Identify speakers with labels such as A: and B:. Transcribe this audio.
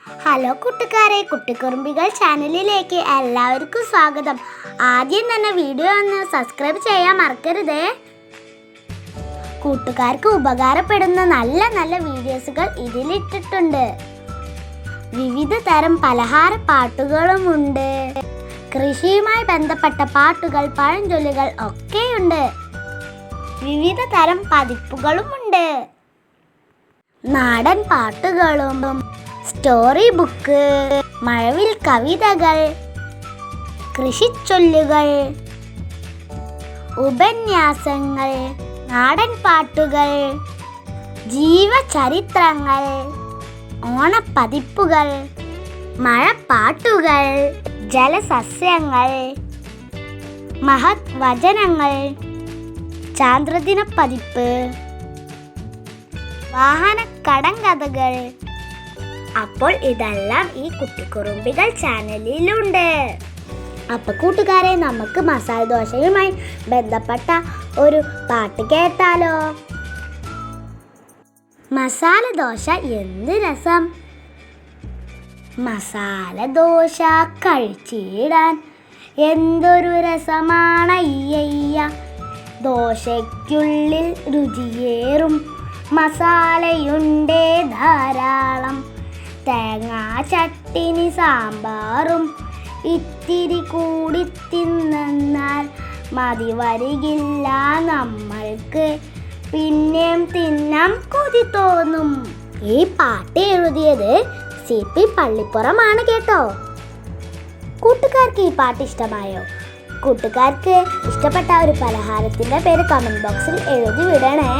A: Hello കൂട്ടുകാരെ, കുട്ടിക്കുറുമ്പികൾ ചാനലിലേക്ക് എല്ലാവർക്കും സ്വാഗതം. ആദ്യം തന്നെ വീഡിയോ ഒന്ന് സബ്സ്ക്രൈബ് ചെയ്യാൻ മറക്കരുതേ. കൂട്ടുകാർക്ക് ഉപകാരപ്പെടുന്ന നല്ല നല്ല വീഡിയോസുകൾ ഇതിലിട്ടിട്ടുണ്ട്. വിവിധ തരം പലഹാര പാട്ടുകളുമുണ്ട്. കൃഷിയുമായി ബന്ധപ്പെട്ട പാട്ടുകൾ, പഴഞ്ചൊല്ലുകൾ ഒക്കെയുണ്ട്. വിവിധ തരം പതിപ്പുകളുമുണ്ട്. നാടൻ പാട്ടുകളും, സ്റ്റോറി ബുക്ക്, മഴവിൽ കവിതകൾ, കൃഷിച്ചൊല്ലുകൾ, ഉപന്യാസങ്ങൾ, നാടൻ പാട്ടുകൾ, ജീവചരിത്രങ്ങൾ, ഓണപ്പതിപ്പുകൾ, മഴപ്പാട്ടുകൾ, ജലസസ്യങ്ങൾ, മഹത് വചനങ്ങൾ, ചാന്ദ്രദിന പതിപ്പ്, വാഹന കടങ്കഥകൾ. അപ്പോൾ ഇതെല്ലാം ഈ കുട്ടിക്കുറുമ്പികൾ ചാനലിലുണ്ട്. അപ്പൊ കൂട്ടുകാരെ, നമുക്ക് മസാല ദോശയുമായി ബന്ധപ്പെട്ട ഒരു പാട്ട് കേട്ടാലോ? മസാല ദോശ എന്ത് രസം, മസാല ദോശ കഴിച്ചിടാൻ എന്തൊരു രസമാണ് അയ്യയ്യ. ദോശയ്ക്കുള്ളിൽ രുചിയേറും മസാലയുണ്ടേ ധാരാളം. തേങ്ങാ ചട്ടിനി സാമ്പാറും ഇത്തിരി കൂടി തിന്നാൽ മതി വരികില്ല നമ്മൾക്ക്, പിന്നെയും തിന്നാൻ കൊതി തോന്നും. ഈ പാട്ട് എഴുതിയത് CP പള്ളിപ്പുറമാണ് കേട്ടോ. കൂട്ടുകാർക്ക് ഈ പാട്ട് ഇഷ്ടമായോ? കൂട്ടുകാർക്ക് ഇഷ്ടപ്പെട്ട ഒരു പലഹാരത്തിൻ്റെ പേര് കമൻറ്റ് ബോക്സിൽ എഴുതി വിടണേ.